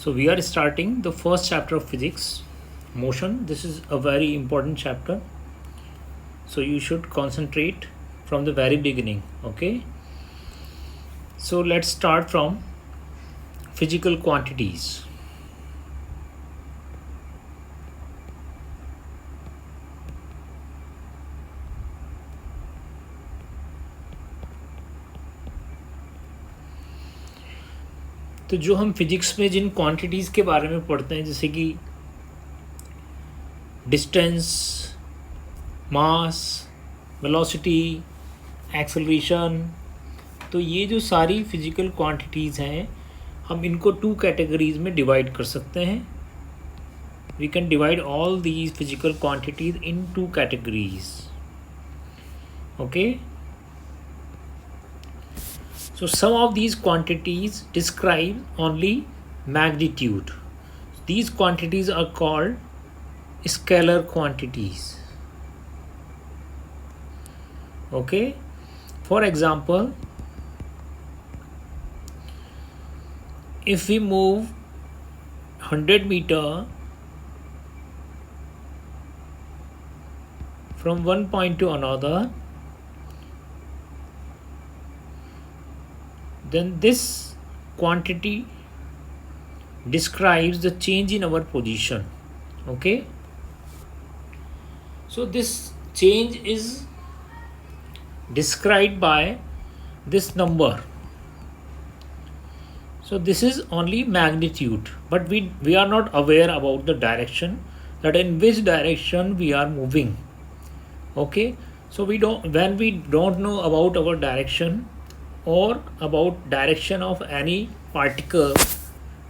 So we are starting the first chapter of physics, motion. This is a very important chapter. So you should concentrate from the very beginning, okay? So let's start from physical quantities. तो जो हम physics में जिन quantities के बारे में पढ़ते हैं, जैसे कि डिस्टेंस, मास, वेलोसिटी, एक्सेलरेशन, तो ये जो सारी फिजिकल क्वांटिटीज़ हैं, हम इनको टू कैटेगरीज में डिवाइड कर सकते हैं. We can divide all these physical quantities in two categories. Okay. So some of these quantities describe only magnitude. These quantities are called scalar quantities. Okay. For example, if we move 100 meter from one point to another, then this quantity describes the change in our position. Okay. So this change is described by this number. So this is only magnitude, but we are not aware about the direction, that in which direction we are moving. Okay. So when we don't know about our direction or about direction of any particle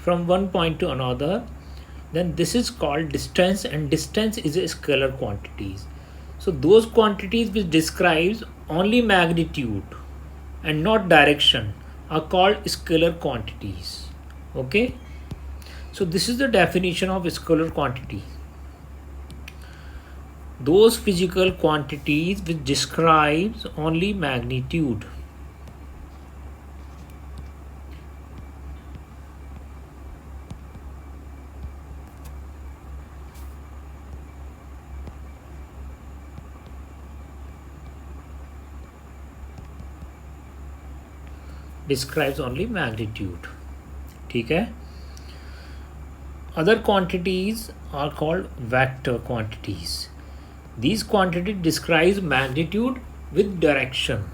from one point to another, then this is called distance, and distance is a scalar quantities. So those quantities which describes only magnitude and not direction are called scalar quantities. Okay. So this is the definition of scalar quantity. Those physical quantities which describes only magnitude. Describes only magnitude. ठीक है. Other quantities are called vector quantities. These quantities describes magnitude with direction.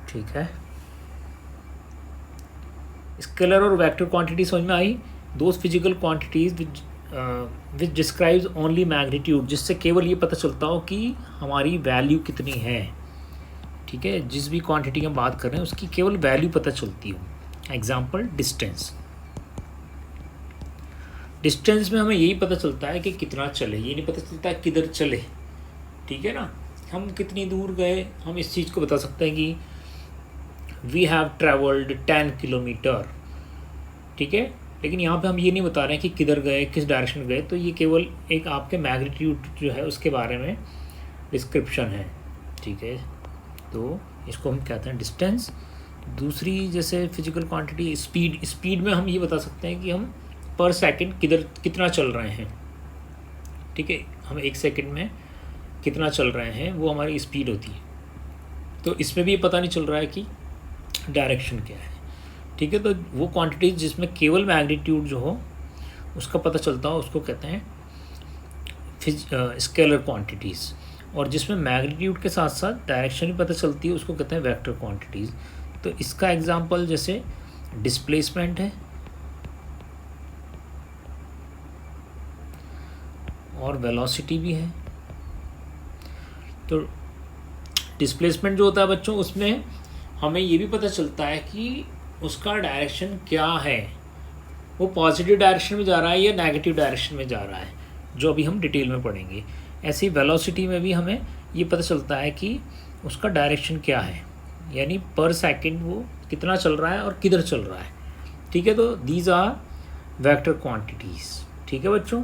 ठीक है. Scalar और vector quantity समझ में आई. Those physical quantities which describes only magnitude, जिससे केवल ये पता चलता हो कि हमारी वैल्यू कितनी है. ठीक है. जिस भी क्वांटिटी की हम बात कर रहे हैं उसकी केवल वैल्यू पता चलती हो. Example distance. डिस्टेंस में हमें यही पता चलता है कि कितना चले, ये नहीं पता चलता किधर चले. ठीक है ना. हम कितनी दूर गए, हम इस चीज़ को बता सकते हैं कि वी हैव ट्रेवल्ड 10 किलोमीटर. ठीक है. लेकिन यहाँ पे हम ये नहीं बता रहे हैं कि किधर गए, किस डायरेक्शन गए. तो ये केवल एक आपके मैग्नीट्यूड जो है उसके बारे में डिस्क्रिप्शन है. ठीक है. तो इसको हम कहते हैं डिस्टेंस. दूसरी जैसे फिजिकल क्वांटिटी स्पीड. स्पीड में हम ये बता सकते हैं कि हम पर सेकंड कितना चल रहे हैं. ठीक है. हम एक सेकंड में कितना चल रहे हैं वो हमारी स्पीड होती है. तो इसमें भी ये पता नहीं चल रहा है कि डायरेक्शन क्या है. ठीक है. तो वो क्वांटिटीज जिसमें केवल मैग्नीट्यूड जो हो उसका पता चलता हो उसको कहते हैं स्केलर क्वांटिटीज़, और जिसमें मैग्नीट्यूड के साथ साथ डायरेक्शन भी पता चलती है उसको कहते हैं वेक्टर क्वांटिटीज़. तो इसका एग्जांपल जैसे डिस्प्लेसमेंट है और वेलोसिटी भी है. तो डिस्प्लेसमेंट जो होता है बच्चों, उसमें हमें ये भी पता चलता है कि उसका डायरेक्शन क्या है. वो पॉजिटिव डायरेक्शन में जा रहा है या नेगेटिव डायरेक्शन में जा रहा है, जो अभी हम डिटेल में पढ़ेंगे. ऐसे ही वेलोसिटी में भी हमें ये पता चलता है कि उसका डायरेक्शन क्या है, यानी पर सेकंड वो कितना चल रहा है और किधर चल रहा है, ठीक है। तो दीज आर वेक्टर क्वांटिटीज़, ठीक है बच्चों।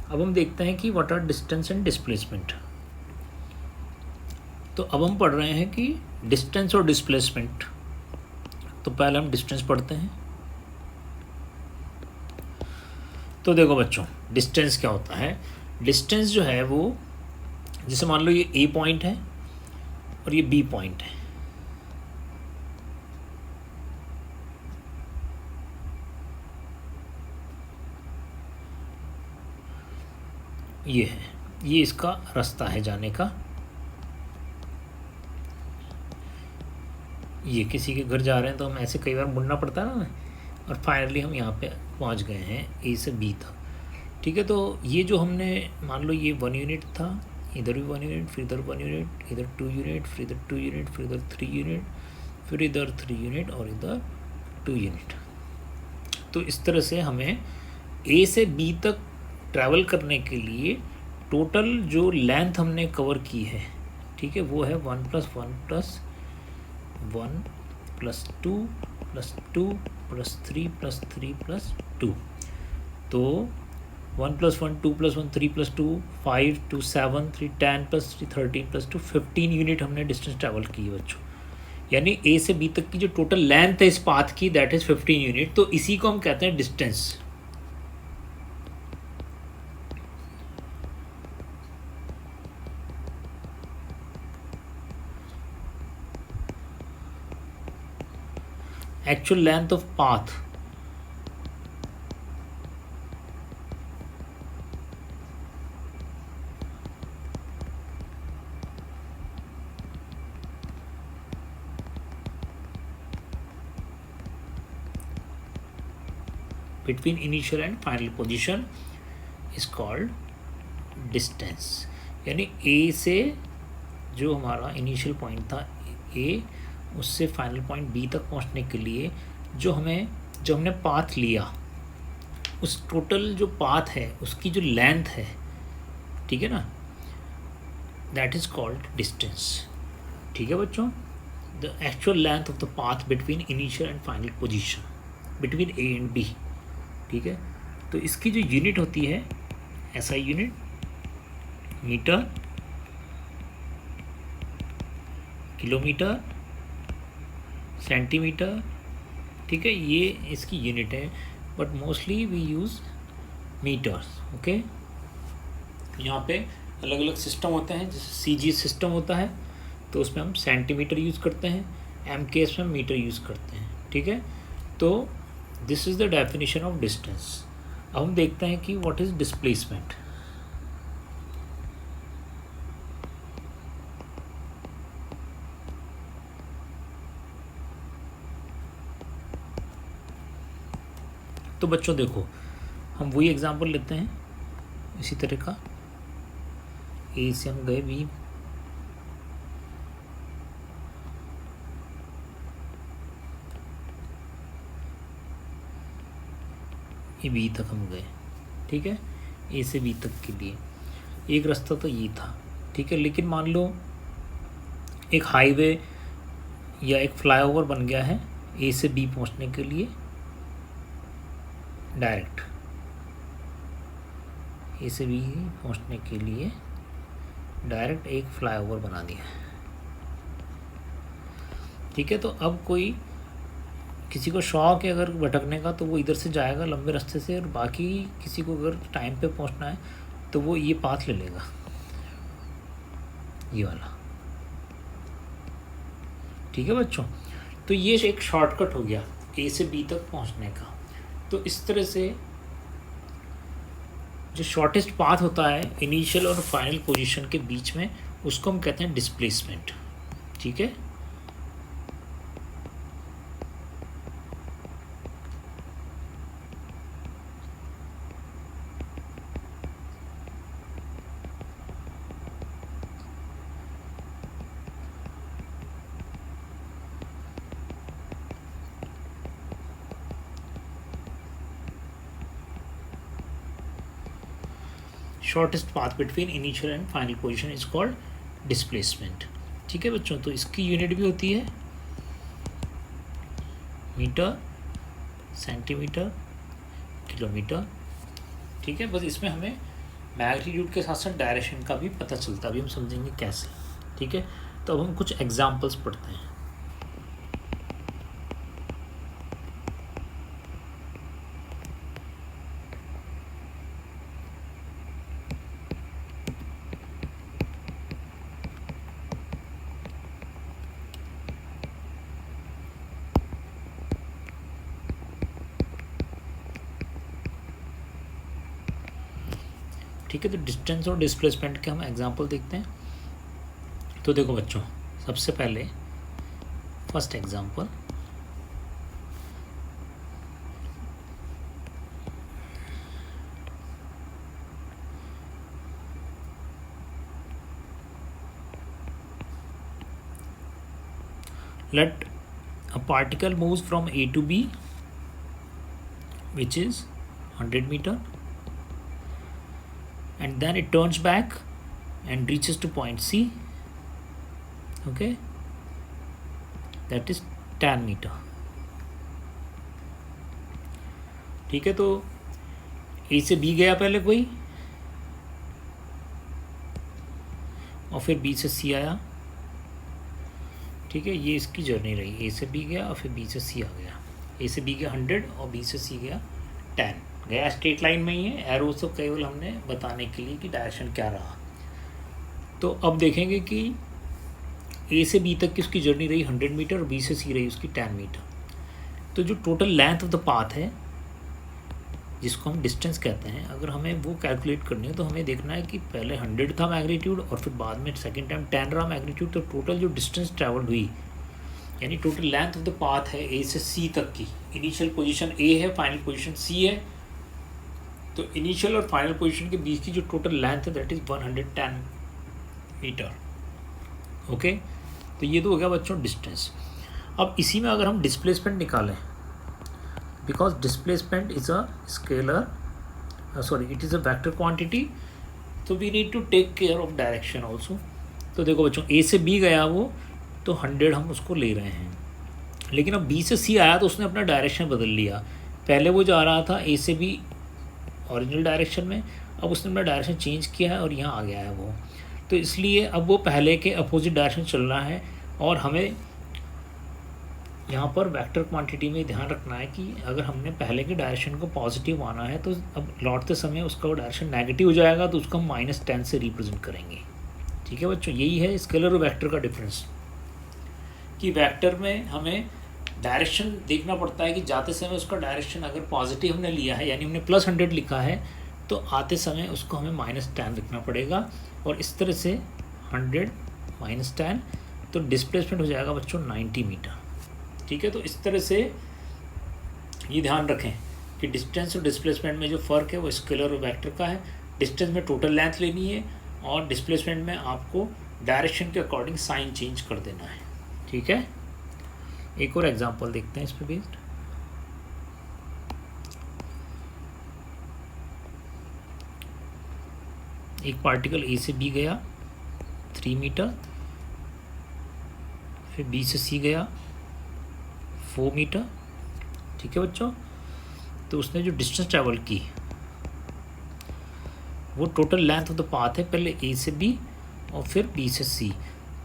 अब हम देखते हैं कि what are distance and displacement. तो अब हम पढ़ रहे हैं कि डिस्टेंस और डिस्प्लेसमेंट। तो पहले हम डिस्टेंस पढ़ते हैं। तो देखो बच्चों, डिस्टेंस क्या होता है। डिस्टेंस जो है वो, जैसे मान लो ये ए पॉइंट है और ये बी पॉइंट है, ये है, ये इसका रास्ता है जाने का। ये किसी के घर जा रहे हैं तो हम ऐसे कई बार मुड़ना पड़ता है ना, और फाइनली हम यहाँ पे पहुँच गए हैं ए से बी तक, ठीक है। तो ये जो हमने, मान लो ये 1 यूनिट था, इधर भी 1 यूनिट, फिर इधर 1 यूनिट, इधर 2 यूनिट, फिर इधर 2 यूनिट, फिर इधर 3 यूनिट, फिर इधर 3 यूनिट और इधर 2 यूनिट। तो इस तरह से हमें ए से बी तक ट्रैवल करने के लिए टोटल जो लेंथ हमने कवर की है, ठीक है, वो है 1 + 1 + 1 + 2 + 2 + 3 + 3 + 2। तो 1 + 1 2 + 1 3 + 2 5 2 7 3 10 + 3 13 + 2 15 यूनिट हमने डिस्टेंस ट्रैवल की है बच्चों। यानी ए से बी तक की जो टोटल लेंथ है इस पाथ की, दैट इज़ 15 यूनिट। तो इसी को हम कहते हैं distance. Actual length of path between initial and final position is called distance। यानी A से जो हमारा इनिशियल पॉइंट था A, उससे फाइनल पॉइंट B तक पहुंचने के लिए जो हमने पाथ लिया, उस टोटल जो पाथ है उसकी जो लेंथ है, ठीक है ना, दैट इज़ कॉल्ड डिस्टेंस, ठीक है बच्चों। The actual length of the path between initial and final position between A and B, ठीक है। तो इसकी जो यूनिट होती है SI unit, metre, kilometre, centimetre, ठीक है, ये इसकी यूनिट है। But mostly we use metres, okay. यहाँ पे अलग अलग सिस्टम होते हैं, जैसे CG सिस्टम होता है तो उसमें हम सेंटीमीटर यूज़ करते हैं, MKS में मीटर यूज़ करते हैं, ठीक है। तो this is the definition of distance. अब हम देखते हैं कि व्हाट इज़ डिस्प्लेसमेंट। तो बच्चों देखो, हम वही एग्जांपल लेते हैं इसी तरह का। ए से हम गए बी, ये बी तक हम गए, ठीक है। ए से बी तक के लिए एक रास्ता तो ये था, ठीक है। लेकिन मान लो एक हाईवे या एक फ्लाईओवर बन गया है ए से बी पहुंचने के लिए डायरेक्ट, ए से बी पहुंचने के लिए डायरेक्ट एक फ्लाईओवर बना दिया, ठीक है। तो अब कोई किसी को शौक है अगर भटकने का तो वो इधर से जाएगा लंबे रास्ते से, और बाकी किसी को अगर टाइम पे पहुंचना है तो वो ये पाथ ले लेगा, ये वाला, ठीक है बच्चों। तो ये एक शॉर्टकट हो गया ए से बी तक पहुंचने का। तो इस तरह से जो शॉर्टेस्ट पाथ होता है इनिशियल और फाइनल पोजीशन के बीच में, उसको हम कहते हैं डिस्प्लेसमेंट, ठीक है। Shortest path between initial and final position is called displacement, ठीक है बच्चों। तो इसकी यूनिट भी होती है मीटर, सेंटीमीटर, किलोमीटर। ठीक है, बस इसमें हमें मैग्नीट्यूड के साथ साथ डायरेक्शन का भी पता चलता है। अभी हम समझेंगे कैसे। ठीक है, तो अब हम कुछ एग्जांपल्स पढ़ते हैं। ठीक है, तो डिस्टेंस और डिस्प्लेसमेंट के हम एग्जांपल देखते हैं। तो देखो बच्चों, सबसे पहले first example, let a particle moves from A to B, which is 100 meter, and then it turns back and reaches to point C. Okay, that is 10 meter. ठीक है, तो A से B गया पहले कोई, और फिर B से C आया। ठीक है, ये इसकी जर्नी रही। A से B गया और फिर B से C आ गया। A से B गया 100 और B से C गया 10। गया स्ट्रेट लाइन में ही है, एरो तो केवल हमने बताने के लिए कि डायरेक्शन क्या रहा। तो अब देखेंगे कि ए से बी तक की उसकी जर्नी रही 100 मीटर और बी से सी रही उसकी 10 मीटर। तो जो total length of the path है, जिसको हम डिस्टेंस कहते हैं, अगर हमें वो कैलकुलेट करनी है तो हमें देखना है कि पहले 100 था मैग्नीट्यूड और फिर बाद में सेकेंड टाइम 10 रहा मैग्नीट्यूड। तो टोटल जो डिस्टेंस ट्रैवल्ड हुई, यानी total length of the path है ए से सी तक की। इनिशियल पोजीशन ए है, फाइनल पोजीशन सी है। तो इनिशियल और फाइनल पोजीशन के बीच की जो टोटल लेंथ है दैट इज़ 110 मीटर। ओके, तो ये तो हो गया बच्चों डिस्टेंस। अब इसी में अगर हम डिस्प्लेसमेंट निकालें, because displacement is a scalar, sorry it is a vector quantity, तो we need to take care of direction also. तो देखो बच्चों, ए से बी गया वो, तो 100 हम उसको ले रहे हैं, लेकिन अब बी से सी आया तो उसने अपना डायरेक्शन बदल लिया। पहले वो जा रहा था ए से बी ओरिजिनल डायरेक्शन में, अब उसने अपना डायरेक्शन चेंज किया है और यहाँ आ गया है वो। तो इसलिए अब वो पहले के अपोजिट डायरेक्शन चल रहा है, और हमें यहाँ पर वेक्टर क्वांटिटी में ध्यान रखना है कि अगर हमने पहले के डायरेक्शन को पॉजिटिव माना है तो अब लौटते समय उसका डायरेक्शन नेगेटिव हो जाएगा, तो उसको हम -10 से रिप्रेजेंट करेंगे। ठीक है बच्चों, यही है स्केलर और वेक्टर का डिफरेंस, कि वेक्टर में हमें डायरेक्शन देखना पड़ता है कि जाते समय उसका डायरेक्शन अगर पॉजिटिव हमने लिया है, यानी हमने +100 लिखा है, तो आते समय उसको हमें -10 लिखना पड़ेगा। और इस तरह से 100 -10, तो डिस्प्लेसमेंट हो जाएगा बच्चों 90 मीटर। ठीक है, तो इस तरह से ये ध्यान रखें कि डिस्टेंस और डिस्प्लेसमेंट में जो फ़र्क है वो स्केलर और वेक्टर का है। डिस्टेंस में टोटल लेंथ लेनी है और डिस्प्लेसमेंट में आपको डायरेक्शन के अकॉर्डिंग साइन चेंज कर देना है। ठीक है, एक और एग्जांपल देखते हैं इस पे बेस्ड। एक पार्टिकल ए से बी गया 3 मीटर, फिर बी से सी गया 4 मीटर। ठीक है बच्चों, तो उसने जो डिस्टेंस ट्रैवल की वो total length of the path है, पहले ए से बी और फिर बी से सी।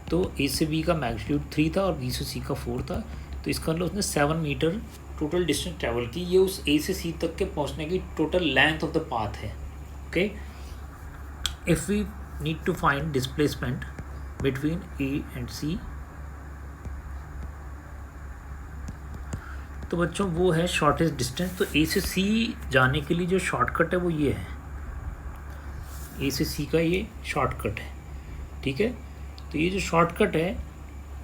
तो ए से बी का मैग्नीट्यूड 3 था और बी से सी का 4 था, तो इसका मतलब उसने 7 मीटर टोटल डिस्टेंस ट्रैवल की। ये उस ए से सी तक के पहुंचने की total length of the path है। Okay, if we need to find displacement between A and C, तो बच्चों वो है शॉर्टेस्ट डिस्टेंस। तो ए से सी जाने के लिए जो शॉर्टकट है वो ये है, ए से सी का ये शॉर्टकट है। ठीक है, तो ये जो शॉर्टकट है,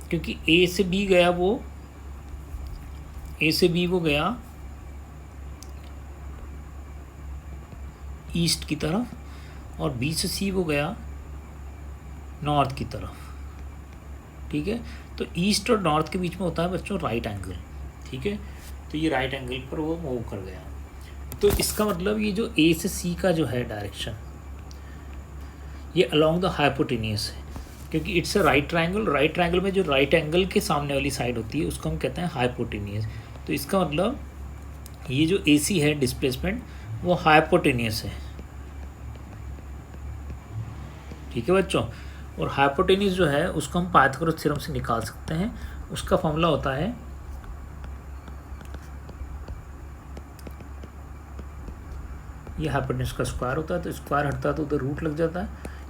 क्योंकि ए से बी गया वो, ए से बी वो गया ईस्ट की तरफ और बी से सी वो गया नॉर्थ की तरफ। ठीक है, तो ईस्ट और नॉर्थ के बीच में होता है बच्चों राइट एंगल। ठीक है, तो ये राइट एंगल पर वो मूव कर गया। तो इसका मतलब ये जो ए से सी का जो है डायरेक्शन, ये अलोंग द हाइपोटेनियस है, क्योंकि it's a right triangle. Right triangle में जो राइट एंगल के सामने वाली साइड होती है उसको हम कहते हैं हाइपोटेनियस। तो इसका मतलब ये जो ए सी है डिस्प्लेसमेंट वो हाइपोटेनियस है, ठीक है बच्चों। और हाइपोटेनियस जो है उसको हम पाइथागोरस थ्योरम से निकाल सकते हैं। उसका फॉर्मूला होता है ये हाइपोटेनियस का स्क्वायर होता है, तो स्क्वायर हटता है तो उधर रूट लग जाता है,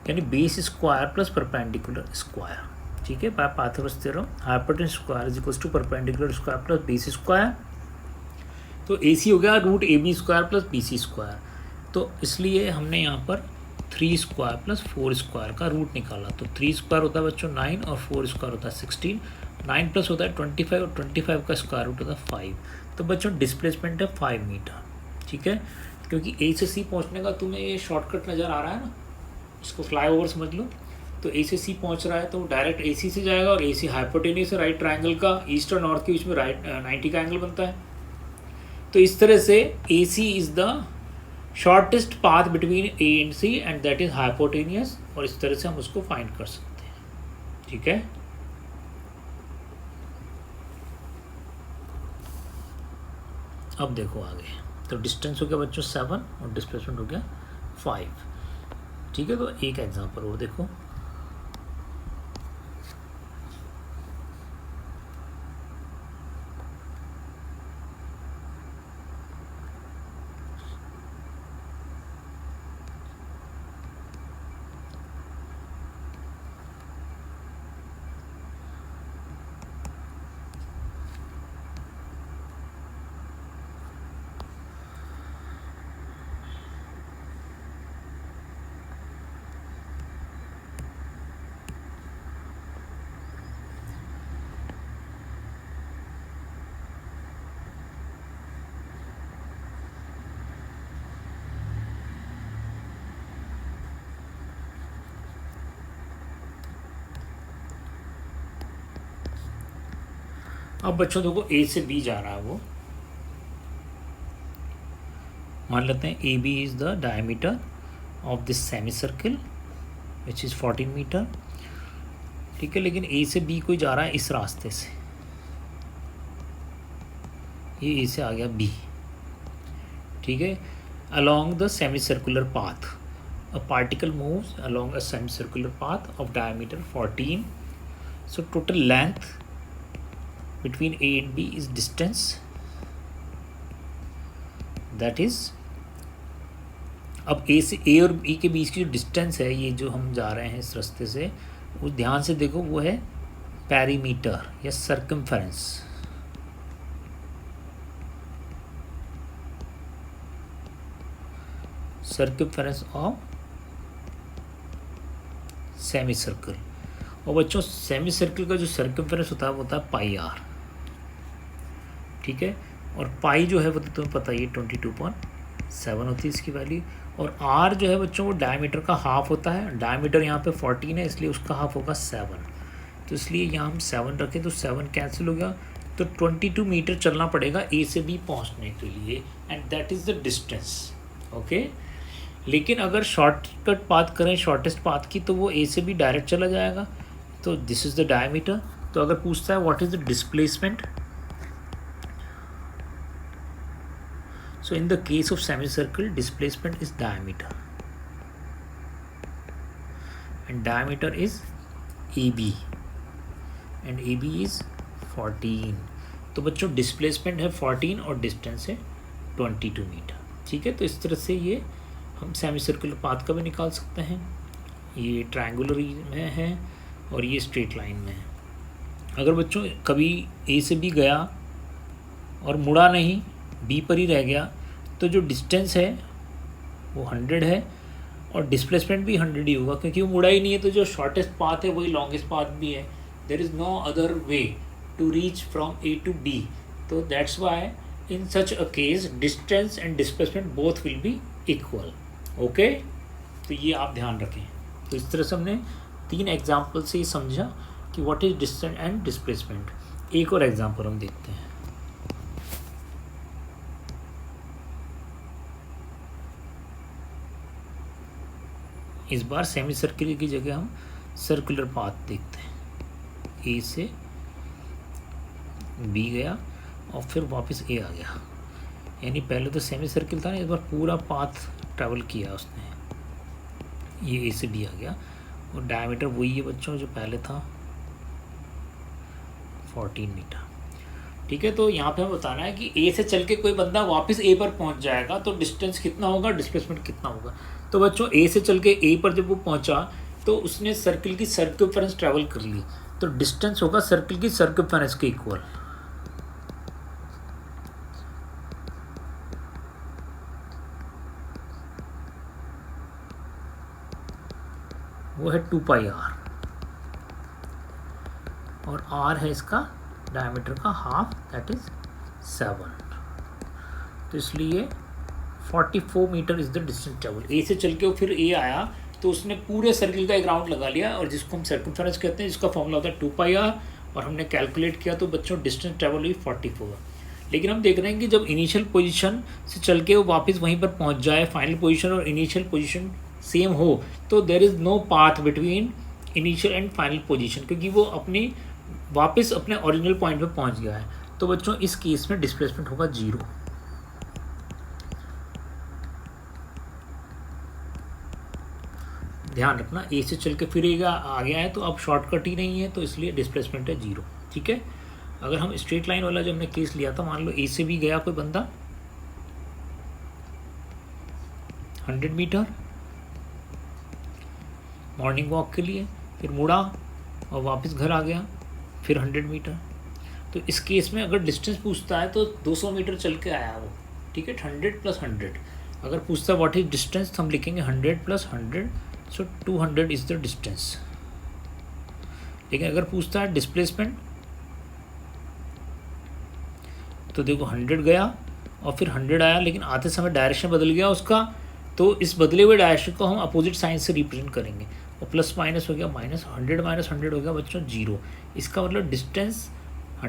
यानी base square plus perpendicular square, ठीक है। By Pythagoras theorem hypotenuse square is equals to perpendicular square plus base square. तो ए सी हो गया root A B square plus B C square. तो इसलिए हमने यहाँ पर 3 स्क्वायर प्लस 4 स्क्वायर का रूट निकाला। तो 3 स्क्वायर होता है बच्चों 9 और 4 स्क्वायर होता है 16। 9 प्लस होता है 25 और 25 का स्क्वायर रूट होता है 5। तो बच्चों डिस्प्लेसमेंट है 5 मीटर, ठीक है। क्योंकि ए से सी पहुँचने का तुम्हें ये शॉर्टकट नज़र आ रहा है ना, इसको फ्लाई ओवर समझ लो। तो ए से सी पहुँच रहा है तो डायरेक्ट ए सी से जाएगा, और ए सी हाइपोटेनियस है राइट ट्रायंगल का, ईस्ट और नॉर्थ के बीच में राइट 90 का एंगल बनता है। तो इस तरह से A C is the shortest path between A and C and that is hypotenuse, और इस तरह से हम उसको फाइंड कर सकते हैं, ठीक है। अब देखो आगे, तो डिस्टेंस हो गया बच्चों 7 और डिस्प्लेसमेंट हो गया 5, ठीक है। तो एक एग्जांपल और देखो, अब बच्चों देखो ए से बी जा रहा है, वो मान लेते हैं A B is the diameter of this semi circle which is 14 metre, ठीक है। लेकिन ए से बी कोई जा रहा है इस रास्ते से, ये ए से आ गया बी, ठीक है। Along the semi circular path a particle moves along a semi circular path of diameter 14, so total length between A and B is distance, that is, अब A से A और B के बीच की जो डिस्टेंस है, ये जो हम जा रहे हैं इस रास्ते से, वो ध्यान से देखो, वो है पेरीमीटर या circumference. Circumference of semi circle. और बच्चों सेमी सर्कल का जो सर्कमफेरेंस होता है वो होता है पाई आर, ठीक है। और पाई जो है वो तो तुम्हें पता ही है 22.7 होती है इसकी वैल्यू। और आर जो है बच्चों वो डायमीटर का हाफ होता है, डायमीटर यहाँ पे 14 है इसलिए उसका हाफ होगा 7। तो इसलिए यहाँ हम 7 रखें तो 7 कैंसिल हो गया, तो 22 मीटर चलना पड़ेगा ए से बी पहुँचने के लिए, and that is the distance, okay. लेकिन अगर शॉर्टकट पाथ करें, शॉर्टेस्ट पाथ की, तो वो ए से बी डायरेक्ट चला जाएगा। तो दिस इज़ द डायमीटर। तो अगर पूछता है what is the displacement, so in the case of semicircle displacement is diameter, and diameter is AB and AB is 14। तो बच्चों डिस्प्लेसमेंट है 14 और डिस्टेंस है 22 मीटर, ठीक है। तो इस तरह से ये हम सेमी सर्कुलर पाथ का भी निकाल सकते हैं। ये ट्रायंगुलर में है और ये स्ट्रेट लाइन में है। अगर बच्चों कभी ए से बी गया और मुड़ा नहीं, बी पर ही रह गया, तो जो डिस्टेंस है वो 100 है और डिस्प्लेसमेंट भी 100 ही होगा, क्योंकि वो मुड़ा ही नहीं है। तो जो शॉर्टेस्ट पाथ है वही लॉन्गेस्ट पाथ भी है। There is no other way to reach from A to B. तो that's why in such a case distance and displacement both will be equal, okay. तो ये आप ध्यान रखें। तो इस तरह से हमने 3 एग्जाम्पल से ही समझा कि what is distance and displacement. एक और एग्जाम्पल हम देखते हैं। इस बार सेमी सर्कुलर की जगह हम सर्कुलर पाथ देखते हैं। ए से बी गया और फिर वापस ए आ गया, यानी पहले तो सेमी सर्किल था ना, इस बार पूरा पाथ ट्रैवल किया उसने, ये ए से बी आ गया। और डायमीटर वही है बच्चों जो पहले था, 14 मीटर। ठीक है, तो यहाँ पे हमें बताना है कि ए से चल के कोई बंदा वापस ए पर पहुँच जाएगा तो डिस्टेंस कितना होगा, डिस्प्लेसमेंट कितना होगा। तो बच्चों ए से चल के ए पर जब वो पहुँचा तो उसने सर्किल की सर्कमफेरेंस ट्रैवल कर ली, तो डिस्टेंस होगा सर्किल की सर्कमफेरेंस के इक्वल। वो है 2πr, और r है इसका डायमीटर का हाफ, दैट इज 7। तो इसलिए 44 metre is the distance travel. A से चल के वो फिर ए आया तो उसने पूरे सर्किल का एक राउंड लगा लिया, और जिसको हम सर्कमफेरेंस कहते हैं, जिसका फॉर्मूला होता है 2πr, और हमने कैलकुलेट किया तो बच्चों डिस्टेंस ट्रेवल हुई 44। लेकिन हम देख रहे हैं कि जब इनिशियल पोजीशन से चल के वो वापस वहीं पर पहुंच जाए, फाइनल पोजीशन और इनिशियल पोजीशन सेम हो, तो there is no path between initial and final position, क्योंकि वो अपनी वापस अपने ओरिजिनल पॉइंट पे पहुंच गया है। तो बच्चों इस केस में डिस्प्लेसमेंट होगा 0। ध्यान रखना, ए से चल के फिर आ गया है तो अब शॉर्टकट ही नहीं है, तो इसलिए डिस्प्लेसमेंट है 0। ठीक है, अगर हम स्ट्रेट लाइन वाला जो हमने केस लिया था, मान लो ए से भी गया कोई बंदा 100 मीटर मॉर्निंग वॉक के लिए, फिर मुड़ा और वापस घर आ गया, फिर 100 मीटर। तो इस केस में अगर डिस्टेंस पूछता है तो 200 मीटर चल के आया वो। ठीक है, 100 + 100। अगर पूछता है व्हाट इज डिस्टेंस, तो हम लिखेंगे 100 + 100, सो 200 इज द डिस्टेंस। लेकिन अगर पूछता है डिस्प्लेसमेंट, तो देखो 100 गया और फिर 100 आया, लेकिन आते समय डायरेक्शन बदल गया उसका, तो इस बदले हुए डायरेक्शन को हम अपोजिट साइन से रिप्रेजेंट करेंगे, और प्लस माइनस हो गया, -100 - 100 हो गया बच्चों 0। इसका मतलब डिस्टेंस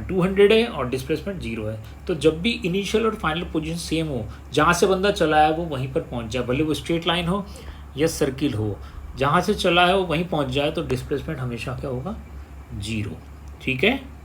200 है और डिस्प्लेसमेंट 0 है। तो जब भी इनिशियल और फाइनल पोजीशन सेम हो, जहाँ से बंदा चला है वो वहीं पर पहुँच जाए, भले वो स्ट्रेट लाइन हो या सर्किल हो, जहाँ से चला है वो वहीं पहुँच जाए, तो डिस्प्लेसमेंट हमेशा क्या होगा, 0। ठीक है।